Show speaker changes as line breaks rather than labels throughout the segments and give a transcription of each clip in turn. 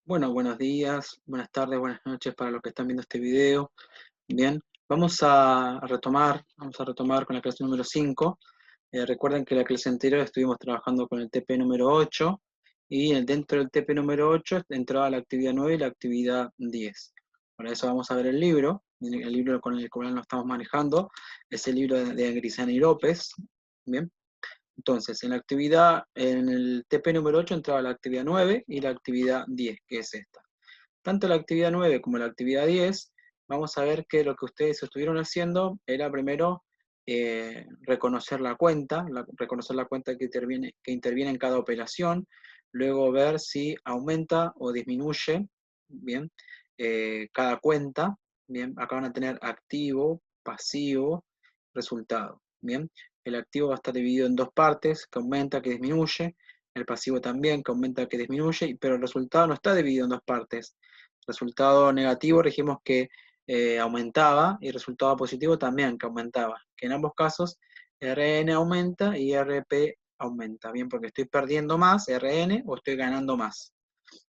Bueno, buenos días, buenas tardes, buenas noches para los que están viendo este video. Bien, vamos a retomar con la clase número 5. Recuerden que la clase anterior estuvimos trabajando con el TP número 8 y dentro del TP número 8 entraba la actividad 9 y la actividad 10. Para eso vamos a ver el libro con el cual nos estamos manejando es el libro de Grisani López. Bien. Entonces, en el TP número 8 entraba la actividad 9 y la actividad 10, que es esta. Tanto la actividad 9 como la actividad 10, vamos a ver que lo que ustedes estuvieron haciendo era primero reconocer la cuenta que interviene en cada operación, luego ver si aumenta o disminuye, bien, cada cuenta, bien, acá van a tener activo, pasivo, resultado, bien. El activo va a estar dividido en dos partes, que aumenta, que disminuye, el pasivo también, que aumenta, que disminuye, pero el resultado no está dividido en dos partes. Resultado negativo dijimos que aumentaba y resultado positivo también que aumentaba. Que en ambos casos RN aumenta y RP aumenta. Bien, porque estoy perdiendo más RN o estoy ganando más.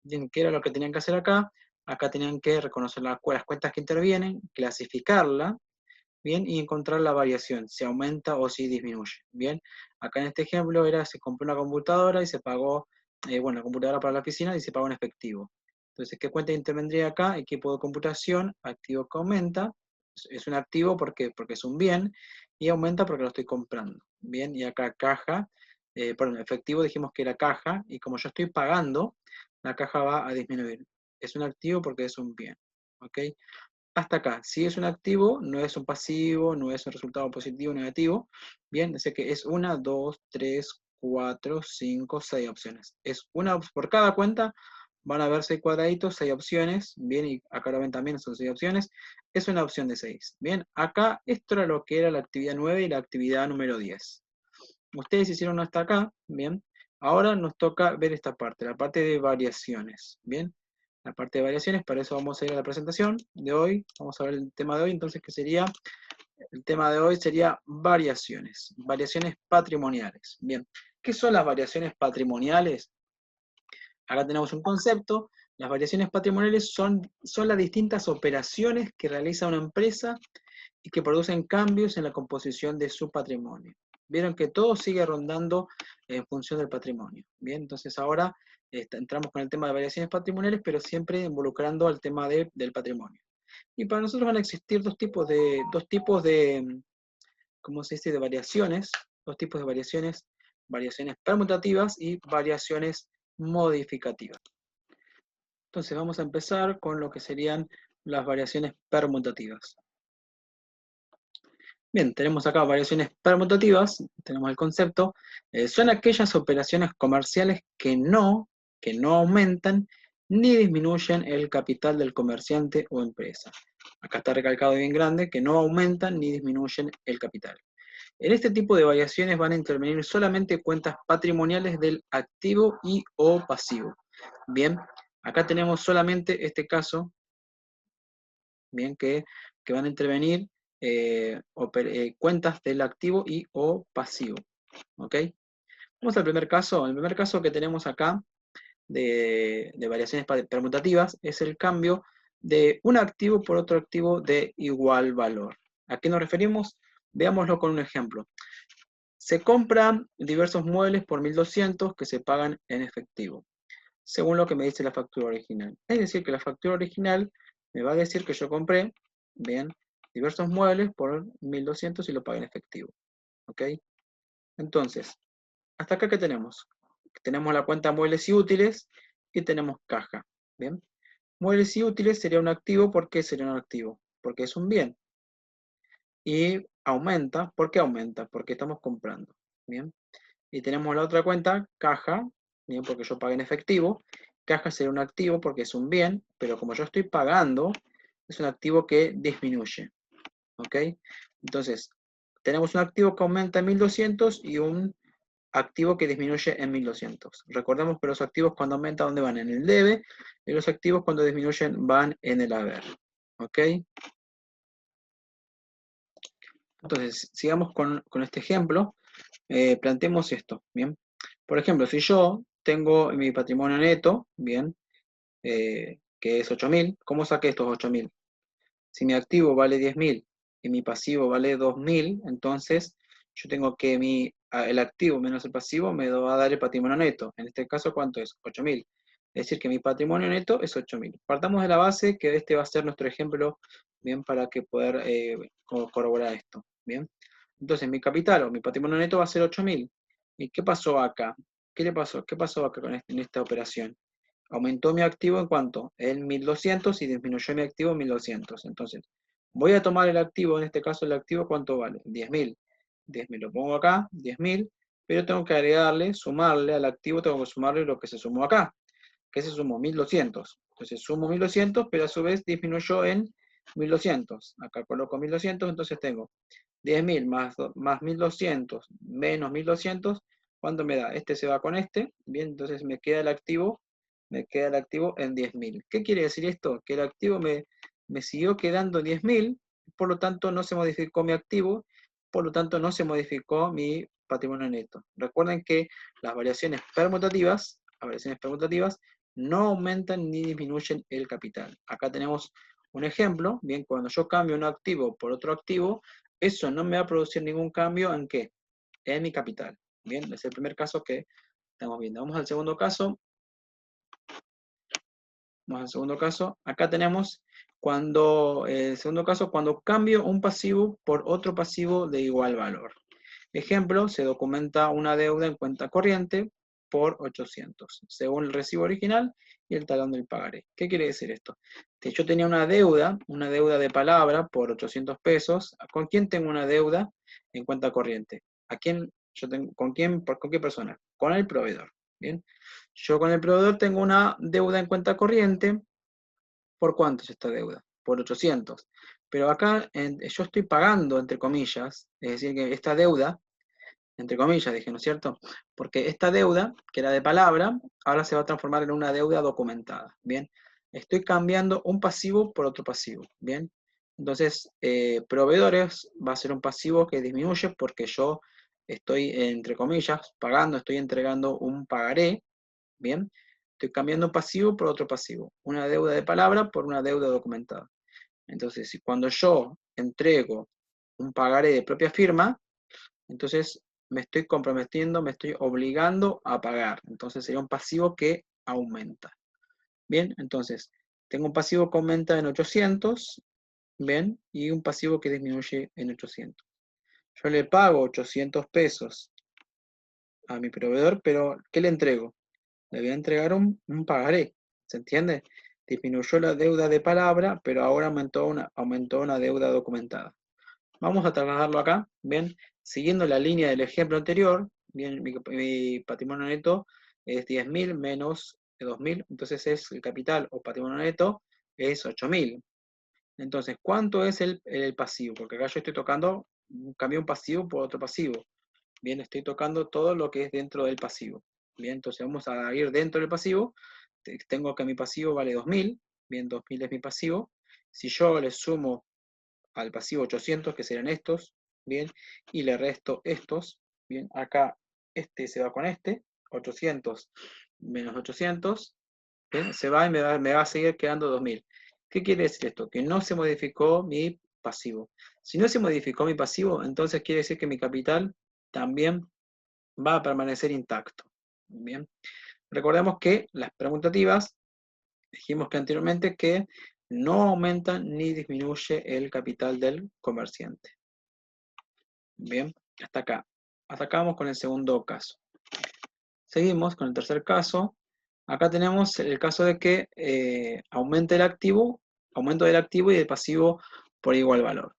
Bien, ¿qué era lo que tenían que hacer acá? Acá tenían que reconocer las cuentas que intervienen, clasificarla, bien, y encontrar la variación, si aumenta o si disminuye. Bien, acá en este ejemplo se compró una computadora y se pagó, bueno, la computadora para la oficina y se pagó en efectivo. Entonces, ¿qué cuenta intervendría acá? Equipo de computación, activo que aumenta, es un activo porque es un bien, y aumenta porque lo estoy comprando. Bien, y acá caja, perdón, efectivo dijimos que era caja, y como yo estoy pagando, la caja va a disminuir. Es un activo porque es un bien. ¿Ok? Hasta acá, si es un activo, no es un pasivo, no es un resultado positivo o negativo. Bien, así que es una, dos, tres, cuatro, cinco, seis opciones. Es una por cada cuenta, van a ver seis cuadraditos, seis opciones. Bien, y acá lo ven también, son seis opciones. Es una opción de seis. Bien, acá esto era lo que era la actividad 9 y la actividad número 10. Ustedes hicieron hasta acá, bien. Ahora nos toca ver esta parte, la parte de variaciones, bien. La parte de variaciones, para eso vamos a ir a la presentación de hoy. Vamos a ver el tema de hoy, entonces, ¿qué sería? El tema de hoy sería variaciones patrimoniales. Bien, ¿qué son las variaciones patrimoniales? Acá tenemos un concepto. Las variaciones patrimoniales son las distintas operaciones que realiza una empresa y que producen cambios en la composición de su patrimonio. Vieron que todo sigue rondando en función del patrimonio. Bien, entonces ahora entramos con el tema de variaciones patrimoniales, pero siempre involucrando al tema del patrimonio. Y para nosotros van a existir ¿cómo se dice?, de variaciones, dos tipos de variaciones, variaciones permutativas y variaciones modificativas. Entonces vamos a empezar con lo que serían las variaciones permutativas. Bien, tenemos acá variaciones permutativas, tenemos el concepto, son aquellas operaciones comerciales que no aumentan ni disminuyen el capital del comerciante o empresa. Acá está recalcado bien grande que no aumentan ni disminuyen el capital. En este tipo de variaciones van a intervenir solamente cuentas patrimoniales del activo y o pasivo. Bien, acá tenemos solamente este caso, bien, que van a intervenir cuentas del activo y o pasivo. ¿Ok? Vamos al primer caso. El primer caso que tenemos acá de variaciones permutativas es el cambio de un activo por otro activo de igual valor. ¿A qué nos referimos? Veámoslo con un ejemplo. Se compran diversos muebles por 1.200 que se pagan en efectivo, según lo que me dice la factura original. Es decir, que la factura original me va a decir que yo compré, bien, diversos muebles por 1.200 y lo pagué en efectivo. ¿Ok? Entonces, ¿hasta acá qué tenemos? Tenemos la cuenta muebles y útiles y tenemos caja. Bien. Muebles y útiles sería un activo. ¿Por qué sería un activo? Porque es un bien. Y aumenta. ¿Por qué aumenta? Porque estamos comprando. Bien. Y tenemos la otra cuenta, caja, bien, porque yo pagué en efectivo. Caja sería un activo porque es un bien, pero como yo estoy pagando, es un activo que disminuye. ¿Ok? Entonces, tenemos un activo que aumenta en 1.200 y un activo que disminuye en 1.200. Recordemos que los activos cuando aumentan, ¿dónde van? En el debe, y los activos cuando disminuyen van en el haber. ¿Ok? Entonces, sigamos con este ejemplo. Planteemos esto, ¿bien? Por ejemplo, si yo tengo mi patrimonio neto, ¿bien? que es 8.000. ¿Cómo saqué estos 8.000? Si mi activo vale 10.000 y mi pasivo vale 2.000, entonces yo tengo que el activo menos el pasivo me va a dar el patrimonio neto. En este caso, ¿cuánto es? 8.000. Es decir, que mi patrimonio neto es 8.000. Partamos de la base que este va a ser nuestro ejemplo, bien, para que poder corroborar esto. Bien. Entonces, mi capital o mi patrimonio neto va a ser 8.000. ¿Y qué pasó acá? ¿Qué le pasó? ¿Qué pasó acá en esta operación? Aumentó mi activo en cuánto? En 1.200 y disminuyó mi activo en 1.200. Entonces, voy a tomar el activo, en este caso el activo, ¿cuánto vale? 10.000. 10.000 lo pongo acá, 10.000, pero tengo que agregarle, sumarle al activo, tengo que sumarle lo que se sumó acá, que se sumó 1.200. Entonces sumo 1.200, pero a su vez disminuyó en 1.200. Acá coloco 1.200, entonces tengo 10.000 más 1.200 menos 1.200. ¿Cuánto me da? Este se va con este. Bien, entonces me queda el activo en 10.000. ¿Qué quiere decir esto? Que el activo me siguió quedando 10.000, por lo tanto no se modificó mi activo, por lo tanto no se modificó mi patrimonio neto. Recuerden que las variaciones permutativas no aumentan ni disminuyen el capital. Acá tenemos un ejemplo. Bien, cuando yo cambio un activo por otro activo, eso no me va a producir ningún cambio en ¿qué? En mi capital. Bien, es el primer caso que estamos viendo. Vamos al segundo caso. Vamos al segundo caso. Acá tenemos el segundo caso, cuando cambio un pasivo por otro pasivo de igual valor. Ejemplo, se documenta una deuda en cuenta corriente por 800, según el recibo original y el talón del pagaré. ¿Qué quiere decir esto? Que yo tenía una deuda de palabra por 800 pesos. ¿Con quién tengo una deuda en cuenta corriente? ¿A quién yo tengo, con qué persona? Con el proveedor. Bien. Yo con el proveedor tengo una deuda en cuenta corriente. ¿Por cuánto es esta deuda? Por 800. Pero acá yo estoy pagando, entre comillas, es decir, que esta deuda, entre comillas, dije, ¿no es cierto? Porque esta deuda, que era de palabra, ahora se va a transformar en una deuda documentada. Bien, estoy cambiando un pasivo por otro pasivo. Bien, entonces, proveedores va a ser un pasivo que disminuye porque yo estoy, entre comillas, pagando, estoy entregando un pagaré. Bien, estoy cambiando un pasivo por otro pasivo. Una deuda de palabra por una deuda documentada. Entonces, cuando yo entrego un pagaré de propia firma, entonces me estoy comprometiendo, me estoy obligando a pagar. Entonces sería un pasivo que aumenta. Bien, entonces tengo un pasivo que aumenta en 800, bien, y un pasivo que disminuye en 800. Yo le pago 800 pesos a mi proveedor, pero ¿qué le entrego? Le voy a entregar un pagaré, ¿se entiende? Disminuyó la deuda de palabra, pero ahora aumentó una deuda documentada. Vamos a trasladarlo acá, bien, siguiendo la línea del ejemplo anterior, bien, mi patrimonio neto es 10.000 menos 2.000, entonces el capital o patrimonio neto es 8.000. Entonces, ¿cuánto es el pasivo? Porque acá yo estoy tocando, cambié un pasivo por otro pasivo. Bien, estoy tocando todo lo que es dentro del pasivo. Bien, entonces vamos a ir dentro del pasivo. Tengo que mi pasivo vale 2.000. Bien, 2.000 es mi pasivo. Si yo le sumo al pasivo 800, que serían estos, bien, y le resto estos, bien, acá este se va con este, 800 menos 800, bien, se va y me va a seguir quedando 2.000. ¿Qué quiere decir esto? Que no se modificó mi pasivo. Si no se modificó mi pasivo, entonces quiere decir que mi capital también va a permanecer intacto. Bien, recordemos que las permutativas, dijimos que anteriormente que no aumenta ni disminuye el capital del comerciante. Bien, hasta acá. Hasta acá vamos con el segundo caso. Seguimos con el tercer caso. Acá tenemos el caso de que aumenta el activo, aumento del activo y del pasivo por igual valor.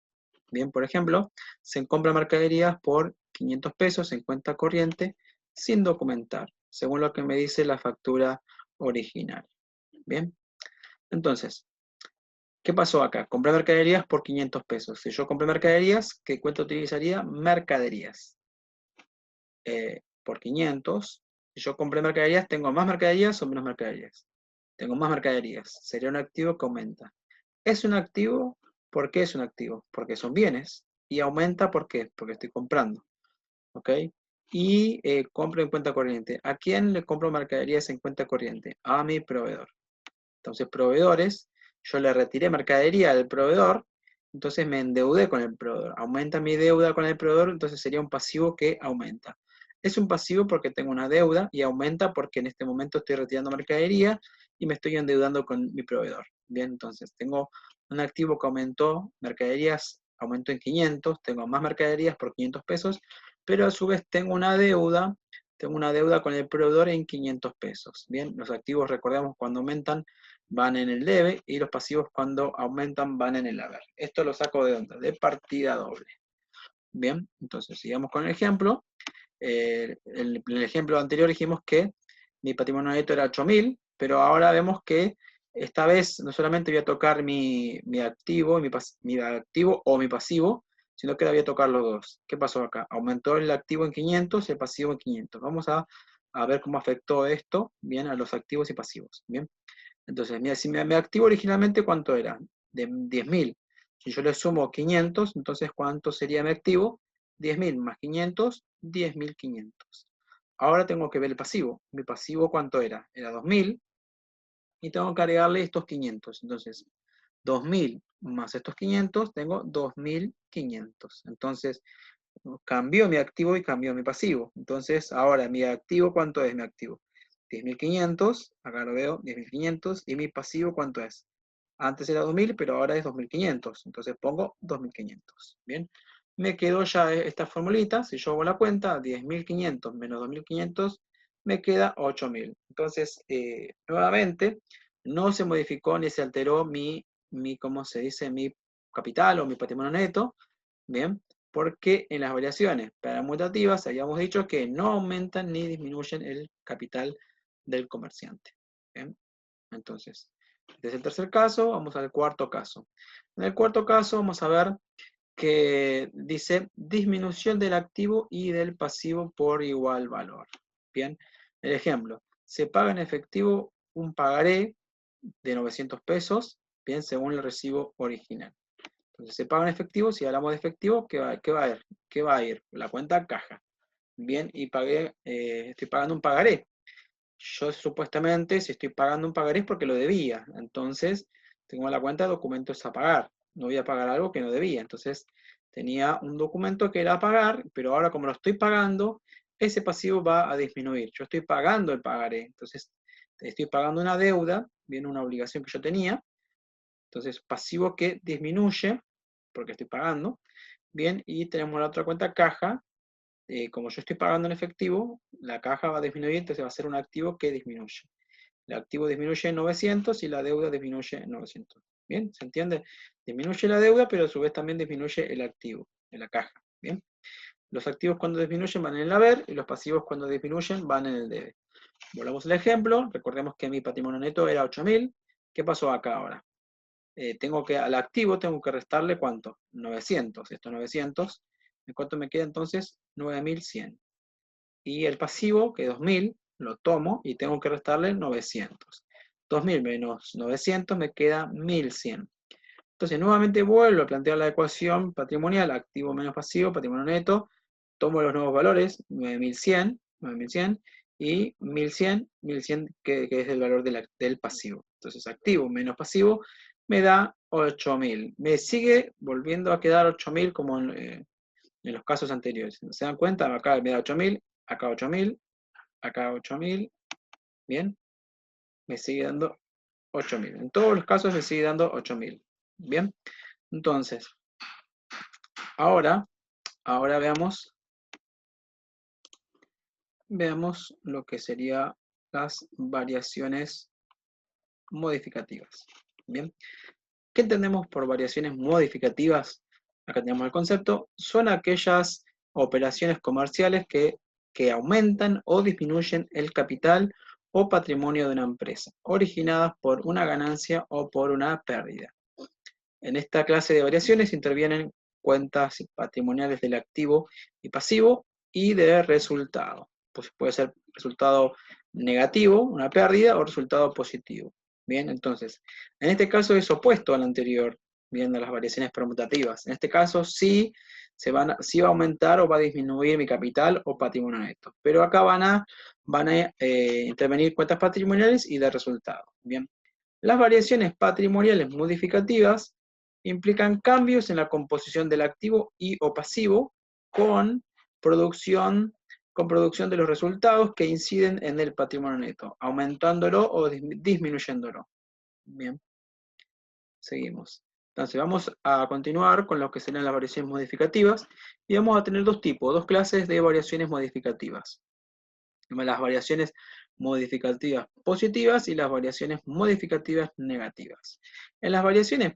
Bien, por ejemplo, se compra mercaderías por 500 pesos en cuenta corriente sin documentar, según lo que me dice la factura original. Bien, entonces, ¿qué pasó acá? Compré mercaderías por 500 pesos. Si yo compré mercaderías, ¿qué cuenta utilizaría? Mercaderías. Por 500. Si yo compré mercaderías, ¿tengo más mercaderías o menos mercaderías? Tengo más mercaderías. Sería un activo que aumenta. ¿Es un activo? ¿Por qué es un activo? Porque son bienes. Y aumenta, ¿por qué? Porque estoy comprando. ¿Ok? Y compro en cuenta corriente. ¿A quién le compro mercaderías en cuenta corriente? A mi proveedor. Entonces, proveedores, yo le retiré mercadería al proveedor, entonces me endeudé con el proveedor. Aumenta mi deuda con el proveedor, entonces sería un pasivo que aumenta. Es un pasivo porque tengo una deuda y aumenta porque en este momento estoy retirando mercadería y me estoy endeudando con mi proveedor. Bien, entonces tengo un activo que aumentó, mercaderías aumentó en 500, tengo más mercaderías por 500 pesos, pero a su vez tengo una deuda con el proveedor en 500 pesos. Bien, los activos, recordemos, cuando aumentan van en el debe y los pasivos cuando aumentan van en el haber. Esto lo saco de dónde? De partida doble. Bien, entonces sigamos con el ejemplo. El ejemplo anterior dijimos que mi patrimonio neto era 8.000, pero ahora vemos que esta vez no solamente voy a tocar mi activo, mi activo o mi pasivo, sino que voy a tocar los dos. ¿Qué pasó acá? Aumentó el activo en 500 y el pasivo en 500. Vamos a ver cómo afectó esto, bien, a los activos y pasivos. Bien, entonces, mira, si mi activo originalmente, ¿cuánto era? De 10.000. Si yo le sumo 500, entonces, ¿cuánto sería mi activo? 10.000 más 500, 10.500. Ahora tengo que ver el pasivo. Mi pasivo, ¿cuánto era? Era 2.000. Y tengo que agregarle estos 500. Entonces, 2.000 más estos 500, tengo 2.500. Entonces, cambió mi activo y cambió mi pasivo. Entonces, ahora mi activo, ¿cuánto es mi activo? 10.500, acá lo veo, 10.500, y mi pasivo, ¿cuánto es? Antes era 2.000, pero ahora es 2.500, entonces pongo 2.500, ¿bien? Me quedó ya esta formulita, si yo hago la cuenta, 10.500 menos 2.500, me queda 8.000. Entonces, nuevamente, no se modificó ni se alteró ¿cómo se dice? Mi capital o mi patrimonio neto, ¿bien? Porque en las variaciones permutativas habíamos dicho que no aumentan ni disminuyen el capital del comerciante. ¿Bien? Entonces, este es el tercer caso, vamos al cuarto caso. En el cuarto caso vamos a ver que dice disminución del activo y del pasivo por igual valor. Bien, el ejemplo, se paga en efectivo un pagaré de 900 pesos, bien, según el recibo original. Entonces se paga en efectivo, si hablamos de efectivo, ¿qué va a ir? ¿Qué va a ir? La cuenta caja. Bien, y estoy pagando un pagaré. Yo supuestamente, si estoy pagando un pagaré es porque lo debía. Entonces, tengo la cuenta de documentos a pagar. No voy a pagar algo que no debía. Entonces, tenía un documento que era a pagar, pero ahora como lo estoy pagando, ese pasivo va a disminuir. Yo estoy pagando el pagaré. Entonces, estoy pagando una deuda, bien, una obligación que yo tenía. Entonces, pasivo que disminuye, porque estoy pagando. Bien, y tenemos la otra cuenta caja. Como yo estoy pagando en efectivo, la caja va a disminuir, entonces va a ser un activo que disminuye. El activo disminuye en 900 y la deuda disminuye en 900. ¿Bien? ¿Se entiende? Disminuye la deuda, pero a su vez también disminuye el activo, en la caja. ¿Bien? Los activos cuando disminuyen van en el haber y los pasivos cuando disminuyen van en el debe. Volvamos al ejemplo. Recordemos que mi patrimonio neto era 8.000. ¿Qué pasó acá ahora? Al activo tengo que restarle ¿cuánto? 900. Esto 900. ¿En cuánto me queda entonces? 9.100. Y el pasivo, que es 2.000, lo tomo y tengo que restarle 900. 2.000 menos 900 me queda 1.100. Entonces nuevamente vuelvo a plantear la ecuación patrimonial, activo menos pasivo, patrimonio neto. Tomo los nuevos valores, 9.100 y 1.100 que es el valor del pasivo. Entonces activo menos pasivo me da 8.000. Me sigue volviendo a quedar 8.000 como en los casos anteriores. ¿Se dan cuenta? Acá me da 8.000, acá 8.000, acá 8.000. Bien, me sigue dando 8.000. En todos los casos me sigue dando 8.000. Bien, entonces, ahora veamos lo que serían las variaciones modificativas. Bien, ¿qué entendemos por variaciones modificativas? Acá tenemos el concepto. Son aquellas operaciones comerciales que aumentan o disminuyen el capital o patrimonio de una empresa, originadas por una ganancia o por una pérdida. En esta clase de variaciones intervienen cuentas patrimoniales del activo y pasivo y de resultado. Pues puede ser resultado negativo, una pérdida, o resultado positivo. Bien, entonces, en este caso es opuesto al anterior, viendo las variaciones permutativas. En este caso sí va a aumentar o va a disminuir mi capital o patrimonio neto. Pero acá van a intervenir cuentas patrimoniales y de resultado. Bien, Las variaciones patrimoniales modificativas implican cambios en la composición del activo y o pasivo con producción de los resultados que inciden en el patrimonio neto, aumentándolo o disminuyéndolo. Bien, seguimos. Entonces vamos a continuar con lo que serán las variaciones modificativas y vamos a tener dos clases de variaciones modificativas. Las variaciones modificativas positivas y las variaciones modificativas negativas. En las variaciones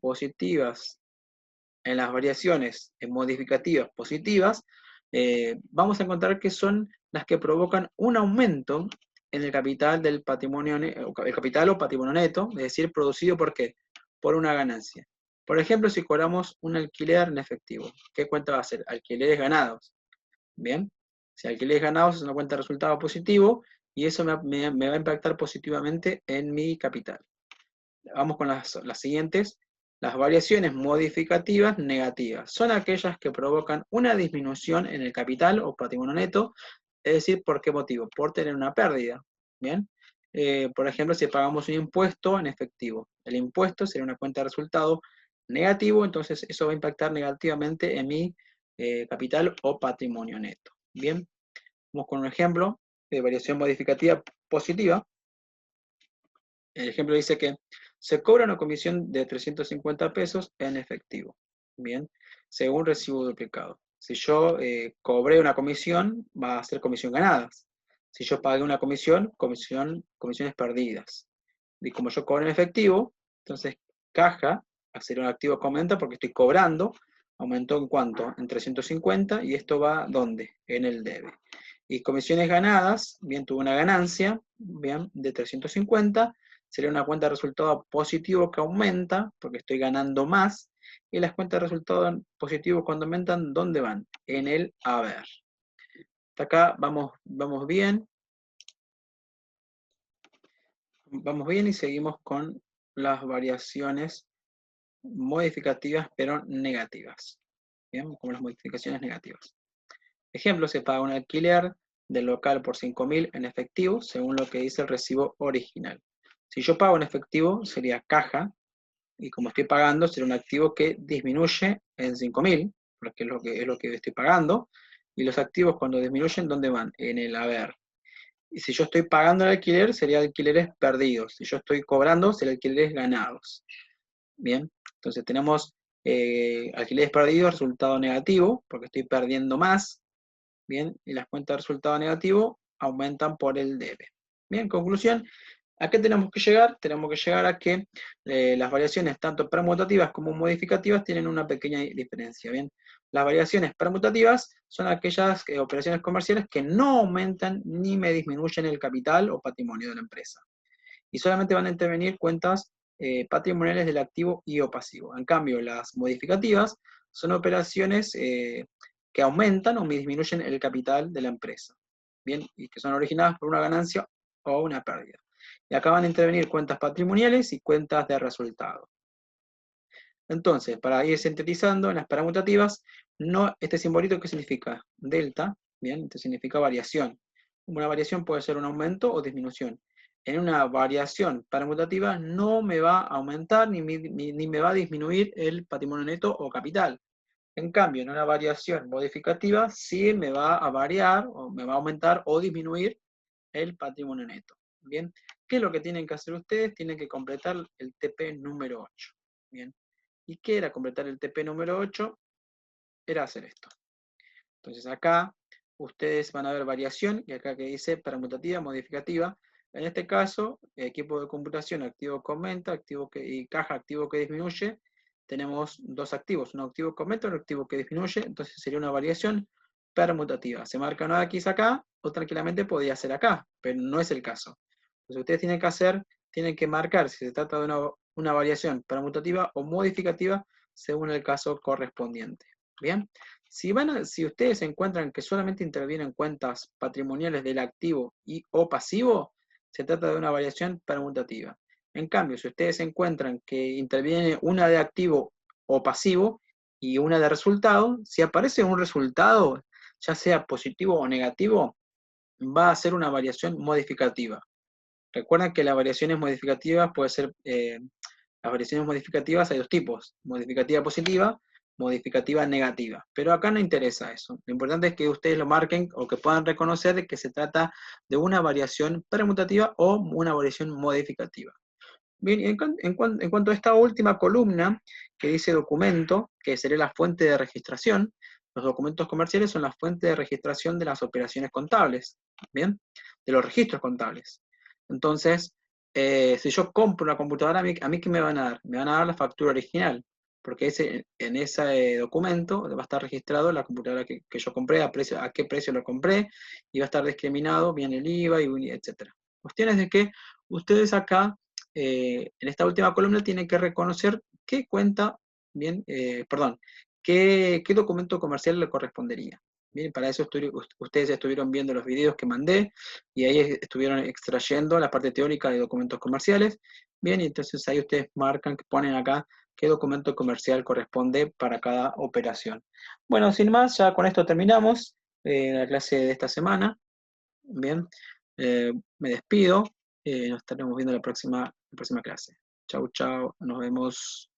modificativas positivas, vamos a encontrar que son las que provocan un aumento en el capital del patrimonio, el capital o patrimonio neto, es decir, producido ¿por qué? Por una ganancia. Por ejemplo, si cobramos un alquiler en efectivo, ¿qué cuenta va a ser? Alquileres ganados. Bien, si alquileres ganados es una cuenta de resultado positivo y eso me va a impactar positivamente en mi capital. Vamos con las siguientes. Las variaciones modificativas negativas son aquellas que provocan una disminución en el capital o patrimonio neto, es decir, ¿por qué motivo? Por tener una pérdida. Bien, por ejemplo, si pagamos un impuesto en efectivo, el impuesto sería una cuenta de resultado negativo, entonces eso va a impactar negativamente en mi capital o patrimonio neto. Bien, vamos con un ejemplo de variación modificativa positiva. El ejemplo dice que se cobra una comisión de 350 pesos en efectivo. Bien, según recibo duplicado. Si yo cobré una comisión, va a ser comisión ganadas. Si yo pagué una comisión, comisiones perdidas. Y como yo cobro en efectivo, entonces caja, a ser un activo que aumenta porque estoy cobrando, aumentó en cuánto? En 350 y esto va ¿dónde? En el debe. Y comisiones ganadas, bien, tuve una ganancia, bien, de 350, sería una cuenta de resultado positivo que aumenta, porque estoy ganando más, y las cuentas de resultado positivos cuando aumentan, ¿dónde van? En el haber. Hasta acá vamos bien. Vamos bien y seguimos con las variaciones modificativas, pero negativas. Bien, como las modificaciones negativas. Ejemplo, se paga un alquiler del local por 5.000 en efectivo, según lo que dice el recibo original. Si yo pago en efectivo, sería caja, y como estoy pagando, será un activo que disminuye en 5.000, porque es lo que estoy pagando, y los activos cuando disminuyen, ¿dónde van? En el haber. Y si yo estoy pagando el alquiler, sería alquileres perdidos. Si yo estoy cobrando, sería alquileres ganados. Bien, entonces tenemos alquileres perdidos, resultado negativo, porque estoy perdiendo más. Bien, y las cuentas de resultado negativo aumentan por el debe. Bien, conclusión, ¿a qué tenemos que llegar? Tenemos que llegar a que las variaciones tanto permutativas como modificativas tienen una pequeña diferencia. Bien, las variaciones permutativas son aquellas operaciones comerciales que no aumentan ni me disminuyen el capital o patrimonio de la empresa. Y solamente van a intervenir cuentas patrimoniales del activo y o pasivo. En cambio, las modificativas son operaciones que aumentan o disminuyen el capital de la empresa. Bien, y que son originadas por una ganancia o una pérdida. Y acá van a intervenir cuentas patrimoniales y cuentas de resultado. Entonces, para ir sintetizando en las permutativas, este simbolito, ¿qué significa? Delta, bien, esto significa variación. Una variación puede ser un aumento o disminución. En una variación permutativa no me va a aumentar ni me va a disminuir el patrimonio neto o capital. En cambio, en una variación modificativa sí me va a variar o me va a aumentar o disminuir el patrimonio neto. Bien, ¿qué es lo que tienen que hacer ustedes? Tienen que completar el TP número 8. Bien. ¿Y qué era completar el TP número 8? Era hacer esto. Entonces acá ustedes van a ver variación, y acá que dice permutativa, modificativa. En este caso, equipo de computación, activo que aumenta, y caja, activo que disminuye. Tenemos dos activos, un activo que aumenta y un activo que disminuye, entonces sería una variación permutativa. Se marca una X acá, o tranquilamente podría ser acá, pero no es el caso. Entonces ustedes tienen que marcar si se trata de una variación permutativa o modificativa según el caso correspondiente. Bien, si ustedes encuentran que solamente intervienen cuentas patrimoniales del activo y o pasivo, se trata de una variación permutativa. En cambio, si ustedes encuentran que interviene una de activo o pasivo y una de resultado, si aparece un resultado, ya sea positivo o negativo, va a ser una variación modificativa. Recuerden que las variaciones modificativas puede ser, las variaciones modificativas hay dos tipos, modificativa positiva, modificativa negativa, pero acá no interesa eso. Lo importante es que ustedes lo marquen o que puedan reconocer de que se trata de una variación permutativa o una variación modificativa. Bien, en cuanto a esta última columna que dice documento, que sería la fuente de registración, los documentos comerciales son la fuente de registración de las operaciones contables, ¿bien? De los registros contables. Entonces, si yo compro una computadora, ¿a mí qué me van a dar? Me van a dar la factura original, porque en ese documento va a estar registrado la computadora que yo compré, a qué precio lo compré, y va a estar discriminado, bien el IVA, y etcétera. Cuestiones de que ustedes acá en esta última columna tienen que reconocer qué cuenta, bien, perdón, qué documento comercial le correspondería. Bien, para eso ustedes estuvieron viendo los videos que mandé y ahí estuvieron extrayendo la parte teórica de documentos comerciales. Bien, y entonces ahí ustedes marcan, ponen acá qué documento comercial corresponde para cada operación. Bueno, sin más, ya con esto terminamos la clase de esta semana. Bien, me despido. Nos estaremos viendo en la próxima clase. Chau, chau, nos vemos.